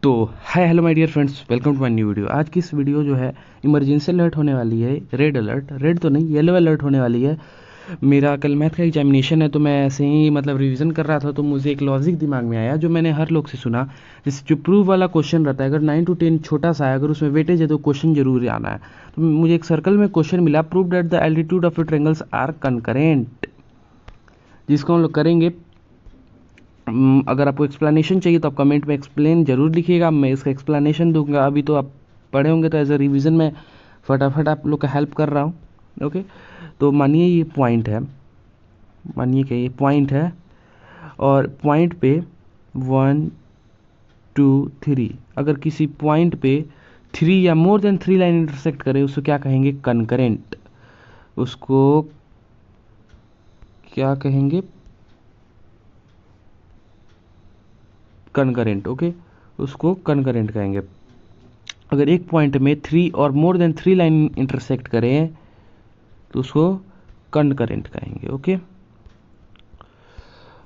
तो hi hello my dear friends, welcome to my new video. आज की इस वीडियो जो है इमरजेंसी अलर्ट होने वाली है, रेड अलर्ट, रेड तो नहीं येलो अलर्ट होने वाली है। मेरा कल मैथ का एग्जामिनेशन है, तो मैं ऐसे ही रिवीजन कर रहा था, तो मुझे एक लॉजिक दिमाग में आया जो मैंने हर लोग से सुना। जैसे जो प्रूफ वाला क्वेश्चन रहता है, अगर 9 to 10 छोटा सा है, अगर उसमें वेटेज है तो क्वेश्चन जरूर आना है। तो मुझे एक सर्कल में क्वेश्चन मिला, prove that the altitude of triangles are concurrent, जिसको हम लोग करेंगे। अगर आपको एक्सप्लेनेशन चाहिए तो आप कमेंट में एक्सप्लेन जरूर लिखिएगा, मैं इसका एक्सप्लेनेशन दूंगा। अभी तो आप पढ़े होंगे, तो एज अ रिवीजन में फटाफट आप लोग का हेल्प कर रहा हूँ। ओके, तो मानिए ये पॉइंट है, मानिए कि ये पॉइंट है, और पॉइंट पे 1 2 3, अगर किसी पॉइंट पे 3 या मोर देन 3 लाइन इंटरसेक्ट करे, उसको क्या कहेंगे? कनकरेंट। उसको क्या कहेंगे? कनकरेंट। ओके, उसको कनकरेंट कहेंगे। अगर एक पॉइंट में 3 और मोर देन 3 लाइन इंटरसेक्ट करें तो उसको कनकरेंट कहेंगे। ओके,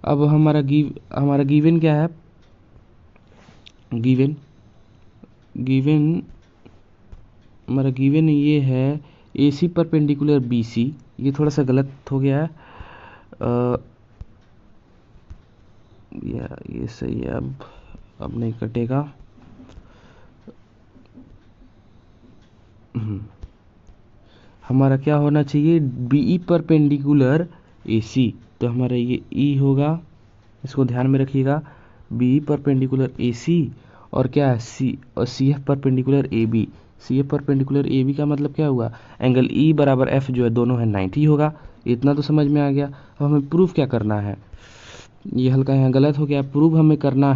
अब हमारा गिवन क्या है? गिवन हमारा गिवन ये है AC परपेंडिकुलर BC। ये थोड़ा सा गलत हो गया है, या ये सही है? अब नहीं कटेगा। हमारा क्या होना चाहिए? BE perpendicular AC। तो हमारा ये E होगा, इसको ध्यान में रखिएगा। BE परपेंडिकुलर AC, और क्या है? CF perpendicular AB। CF perpendicular AB का मतलब क्या हुआ? एंगल E बराबर F जो है, दोनों है 90 होगा। इतना तो समझ में आ गया। अब हमें प्रूफ क्या करना है? ये हल्का यहाँ गलत हो गया। प्रूफ हमें करना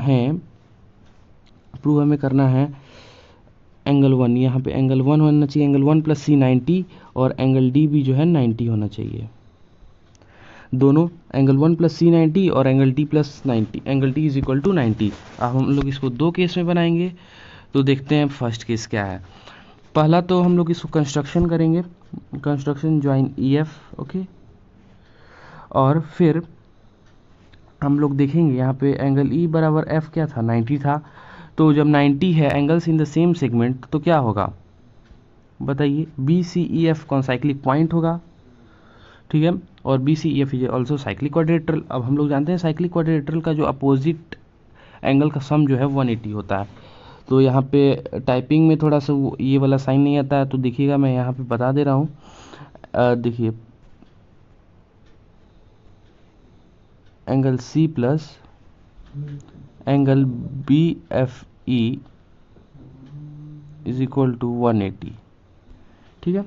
है एंगल 1। यहाँ पे एंगल 1 होना चाहिए, एंगल 1 + C 90, और एंगल D भी जो है 90 होना चाहिए। दोनों एंगल 1 + C 90 और एंगल D + 90, एंगल D = 90। अब हम लोग इसको दो केस में बनाएंगे, तो देखते हैं फर्स्ट केस क्या है। पहला तो हम लोग इसको कंस्ट्रक्शन करेंगे, कंस्ट्रक्शन ज्वाइन EF। ओके, और फिर हम लोग देखेंगे यहाँ पे एंगल E बराबर F क्या था? 90 था। तो जब 90 है, angles in the same segment, तो क्या होगा बताइए? BCEF कौन साइक्लिक पॉइंट होगा, ठीक है, और BCEF is also cyclic quadrilateral. अब हम लोग जानते हैं साइक्लिक क्वाड्रिलेटरल का जो अपोजिट एंगल का सम जो है 180 होता है। तो यहाँ पे टाइपिंग में थोड़ा सा ये वाला साइन नहीं आता है, तो देखिएगा, मैं यहाँ पे बता दे रहा हूँ। देखिए, angle C plus angle BFE is equal to 180, ठीक है।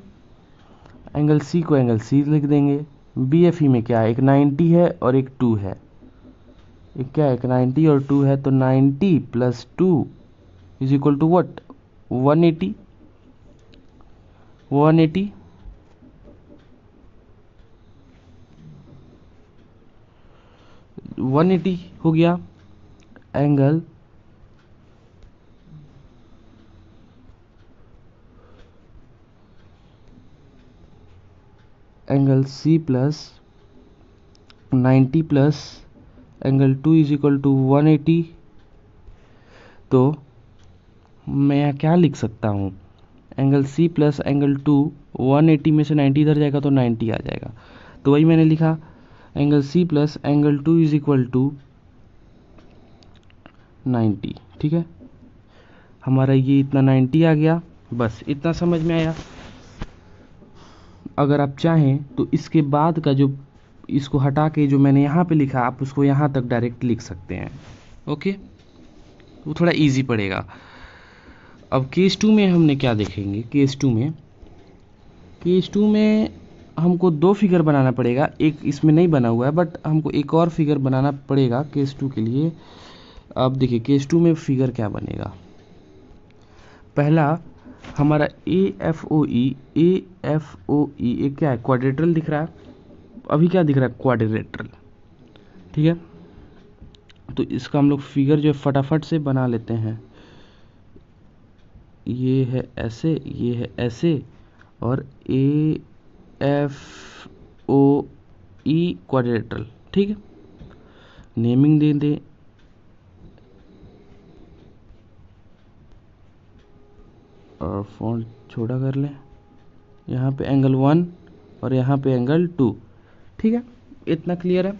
एंगल C को एंगल C लिख देंगे। BFE में क्या है? एक 90 है और एक 2 है। एक क्या है? एक 90 और 2 है, तो 90 + 2 इज इक्वल टू वट? 180। 180 180 हो गया। Angle C plus 90 plus angle 2 is equal to 180। तो मैं यहाँ क्या लिख सकता हूँ? एंगल C प्लस एंगल 2, 180 में से 90 इधर जाएगा तो 90 आ जाएगा। तो वही मैंने लिखा, angle C plus angle 2 is equal to 90, ठीक है। हमारा ये इतना 90 आ गया, बस इतना समझ में आया। अगर आप चाहें तो इसके बाद का जो, इसको हटा के जो मैंने यहाँ पे लिखा, आप उसको यहाँ तक डायरेक्ट लिख सकते हैं। ओके, वो थोड़ा इजी पड़ेगा। अब केस 2 में हमने क्या देखेंगे? केस 2 में हमको दो फिगर बनाना पड़ेगा। एक इसमें नहीं बना हुआ है, बट हमको एक और फिगर बनाना पड़ेगा केस 2 के लिए। अब देखिए, केस 2 में फिगर क्या बनेगा? पहला हमारा AFOE एक क्या है? क्वाड्रिलेटरल दिख रहा है। अभी क्या दिख रहा है? क्वाड्रिलेटरल, ठीक है। तो इसका हम लोग फिगर जो है फटाफट से बना लेते हैं। ये है ऐसे, ये है ऐसे, और AFOE क्वाड्रिलेटरल, ठीक है। नेमिंग दे दे, और फॉन्ट छोटा कर लें, यहाँ पे एंगल 1 और यहाँ पे एंगल 2। ठीक है, इतना क्लियर है।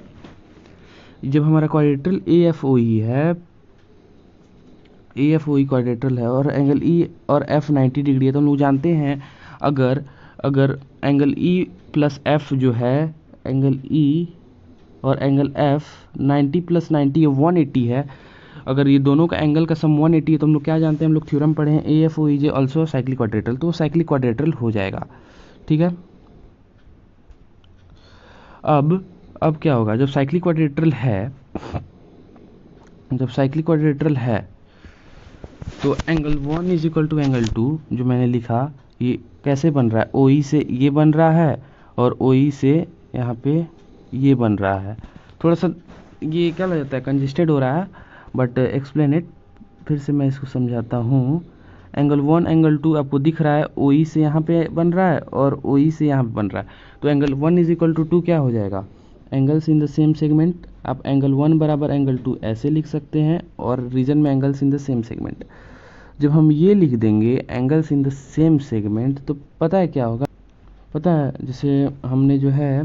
जब हमारा क्वाड्रेटरल AFOE है, AFOE क्वाड्रेटरल है और एंगल E और F 90 डिग्री है, तो हम लोग जानते हैं अगर अगर एंगल E प्लस F जो है, एंगल E और एंगल F 90 प्लस 90 ये 180 है, अगर ये दोनों का एंगल का सम 180 है, तो हम लोग क्या जानते हैं, हम लोग थ्योरम पढ़े हैं AFOE is also cyclic quadrilateral, तो साइक्लिक क्वाड्रेटरल हो जाएगा। ठीक है, अब क्या होगा, जब साइक्लिक क्वाड्रेटरल है, जब साइक्लिक क्वाड्रेटरल है तो angle 1 is equal to angle 2 जो मैंने लिखा, ये कैसे बन रहा है, OE से ये बन रहा है और OE से यहाँ पे ये बन रहा है। थोड़ा सा ये क्या लग जाता है, कंजेस्टेड हो रहा है, बट एक्सप्लेन इट, फिर से मैं इसको समझाता हूँ। एंगल 1 एंगल 2 आपको दिख रहा है, OE से यहाँ पे बन रहा है और OE से यहाँ पे बन रहा है, तो एंगल 1 इज इक्वल टू 2 क्या हो जाएगा, angles in the same segment. आप एंगल 1 बराबर एंगल 2 ऐसे लिख सकते हैं और रीजन में angles in the same segment. जब हम ये लिख देंगे angles in the same segment, तो पता है क्या होगा, पता है, जैसे हमने जो है,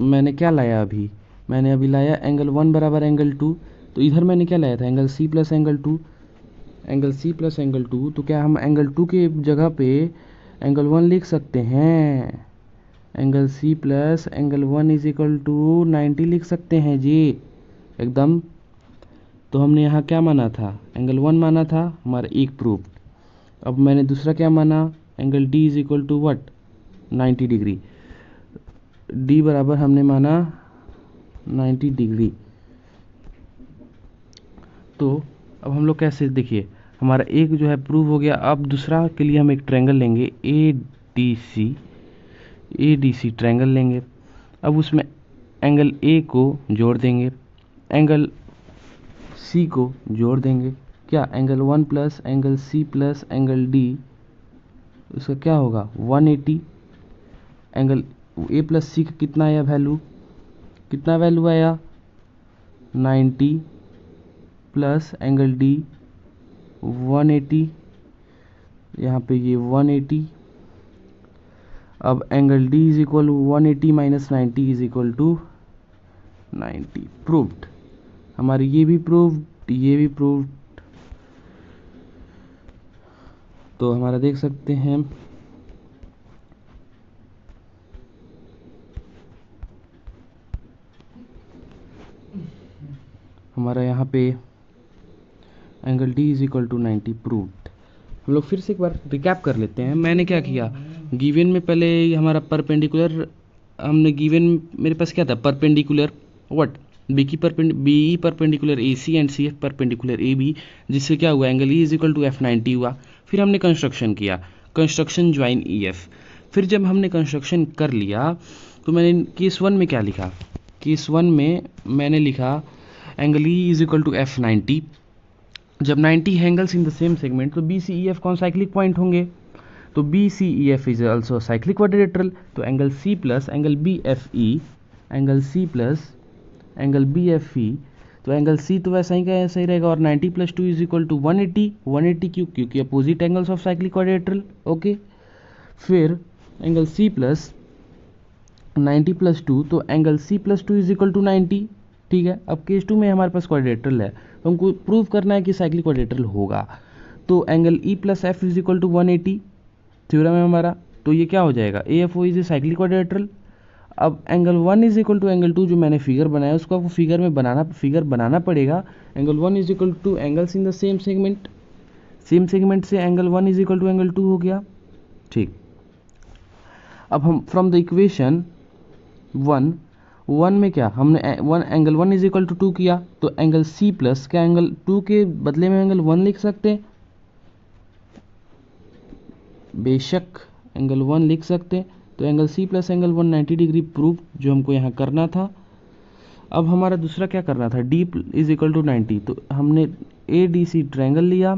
मैंने क्या लाया अभी, मैंने अभी लाया एंगल 1 बराबर एंगल 2, तो इधर मैंने क्या लाया था, angle C plus angle 2, angle C plus angle 2, तो क्या हम एंगल 2 के जगह पे एंगल 1 लिख सकते हैं, angle C plus angle 1 is equal to 90 लिख सकते हैं जी, एकदम। तो हमने यहाँ क्या माना था, एंगल 1 माना था, हमारा एक प्रूफ। अब मैंने दूसरा क्या माना, angle D is equal to what, 90 degree, D बराबर हमने माना 90 डिग्री। तो अब हम लोग कैसे, देखिए हमारा एक जो है प्रूव हो गया। अब दूसरा के लिए हम एक ट्रायंगल लेंगे ADC ट्रायंगल लेंगे। अब उसमें एंगल A को जोड़ देंगे, एंगल C को जोड़ देंगे, क्या angle 1 plus angle C plus angle D, उसका क्या होगा 180। एंगल A प्लस C का कितना आया वैल्यू, कितना वैल्यू आया 90 प्लस एंगल D 180, यहाँ पे ये 180। अब angle D is equal 180 minus 90 is equal to 90, proved. हमारी ये भी प्रूव्ड, ये भी प्रूव्ड। तो हमारा देख सकते हैं हमारा यहाँ पे angle D is equal to 90 proved. हम लोग फिर से एक बार रिकैप कर लेते हैं। मैंने क्या किया, गिवन में पहले हमारा परपेंडिकुलर, हमने गिवन मेरे पास क्या था, perpendicular what, BE perpendicular AC and CF perpendicular AB, जिससे क्या हुआ, angle E is equal to F90 हुआ। फिर हमने कंस्ट्रक्शन किया, कंस्ट्रक्शन ज्वाइन EF। फिर जब हमने कंस्ट्रक्शन कर लिया तो मैंने केस 1 में क्या लिखा, केस 1 में मैंने लिखा angle E is equal to F90। जब 90 angles in the same segment, तो BCEF कौन साइक्लिक पॉइंट होंगे, तो BCEF is also cyclic quadrilateral. तो angle C plus angle BFE, angle C plus angle BFE, तो एंगल C तो वैसा ही का ऐसा ही रहेगा, और 90 प्लस 2 इज इक्वल टू 180 क्यों, क्योंकि opposite angles of cyclic quadrilateral. Okay, फिर एंगल C प्लस 90 प्लस 2, तो angle C plus 2 is equal to 90। ठीक है, अब केस 2 में हमारे पास क्वाड्रिलेटरल है, तो हमको प्रूव करना है कि साइक्लिक क्वाड्रिलेटरल होगा। तो angle E plus F is equal to 180 theorem है हमारा, तो ये क्या हो जाएगा, AFO is a cyclic quadrilateral. अब angle 1 is equal to angle 2 जो मैंने फिगर बनाया, उसको आपको फिगर बनाना पड़ेगा। Angle 1 is equal to angles in the same segment से angle 1 is equal to angle 2 हो गया। ठीक, अब हम फ्रॉम द इक्वेशन 1 में क्या हमने एंगल 1 इज इक्वल टू 2 किया, तो एंगल C प्लस क्या एंगल 2 के बदले में एंगल 1 लिख सकते हैं, बेशक एंगल 1 लिख सकते हैं। तो angle C plus angle 1 90 degree proof जो हमको यहाँ करना था। अब हमारा दूसरा क्या करना था, D इज इक्वल टू 90, तो हमने ADC ट्रायंगल लिया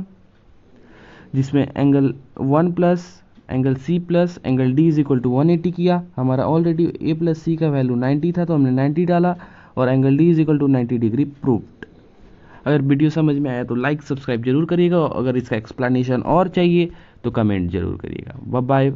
जिसमें angle 1 plus angle C plus angle D is equal to 180 किया। हमारा ऑलरेडी A प्लस C का वैल्यू 90 था, तो हमने 90 डाला और angle D is equal to 90 degree proved. अगर वीडियो समझ में आया तो लाइक सब्सक्राइब जरूर करिएगा, अगर इसका एक्सप्लेनेशन और चाहिए तो कमेंट जरूर करिएगा। Bye bye.